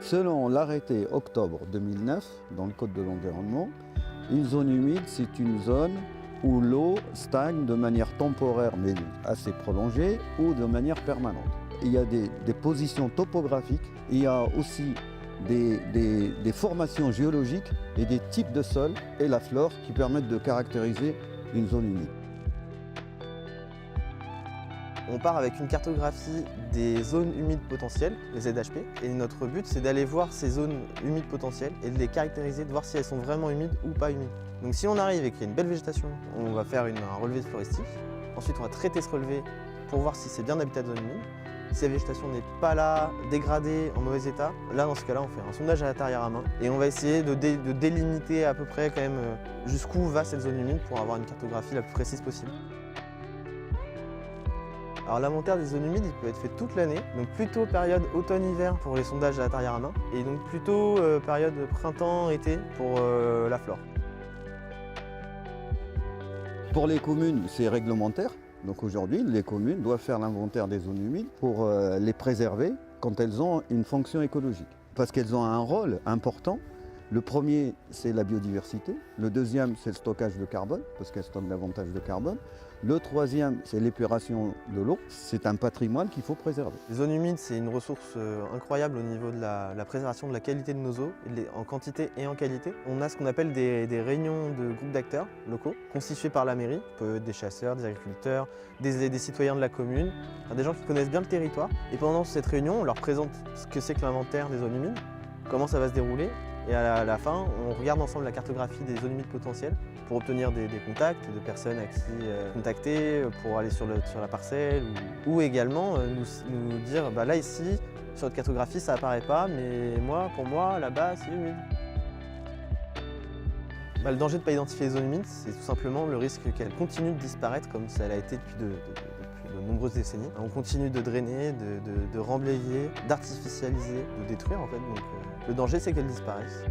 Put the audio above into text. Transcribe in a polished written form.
Selon l'arrêté octobre 2009, dans le Code de l'environnement, une zone humide, c'est une zone où l'eau stagne de manière temporaire mais assez prolongée ou de manière permanente. Il y a des positions topographiques, il y a aussi des formations géologiques et des types de sols et la flore qui permettent de caractériser une zone humide. On part avec une cartographie des zones humides potentielles, les ZHP, et notre but c'est d'aller voir ces zones humides potentielles et de les caractériser, de voir si elles sont vraiment humides ou pas humides. Donc si on arrive et qu'il y a une belle végétation, on va faire un relevé floristique. Ensuite on va traiter ce relevé pour voir si c'est bien d'habitat de zone humide. Si la végétation n'est pas là, dégradée, en mauvais état, là dans ce cas-là on fait un sondage à l'intérieur à main et on va essayer de délimiter à peu près quand même jusqu'où va cette zone humide pour avoir une cartographie la plus précise possible. Alors l'inventaire des zones humides il peut être fait toute l'année, donc plutôt période automne-hiver pour les sondages à l'intérieur à main et donc plutôt période printemps-été pour la flore. Pour les communes, c'est réglementaire. Donc aujourd'hui, les communes doivent faire l'inventaire des zones humides pour les préserver quand elles ont une fonction écologique. Parce qu'elles ont un rôle important. Le premier, c'est la biodiversité. Le deuxième, c'est le stockage de carbone, parce qu'elles stockent davantage de carbone. Le troisième, c'est l'épuration de l'eau. C'est un patrimoine qu'il faut préserver. Les zones humides, c'est une ressource incroyable au niveau de la préservation de la qualité de nos eaux, en quantité et en qualité. On a ce qu'on appelle des réunions de groupes d'acteurs locaux, constitués par la mairie. Ça peut être des chasseurs, des agriculteurs, des citoyens de la commune, des gens qui connaissent bien le territoire. Et pendant cette réunion, on leur présente ce que c'est que l'inventaire des zones humides, comment ça va se dérouler. Et à la fin, on regarde ensemble la cartographie des zones humides potentielles pour obtenir des contacts de personnes à qui contacter pour aller sur la parcelle ou également nous dire là ici, sur notre cartographie ça apparaît pas, mais pour moi là-bas c'est humide. Le danger de ne pas identifier les zones humides, c'est tout simplement le risque qu'elles continuent de disparaître comme ça l'a été depuis de nombreuses décennies. On continue de drainer, de remblayer, d'artificialiser, de détruire en fait. Donc, le danger c'est qu'elles disparaissent.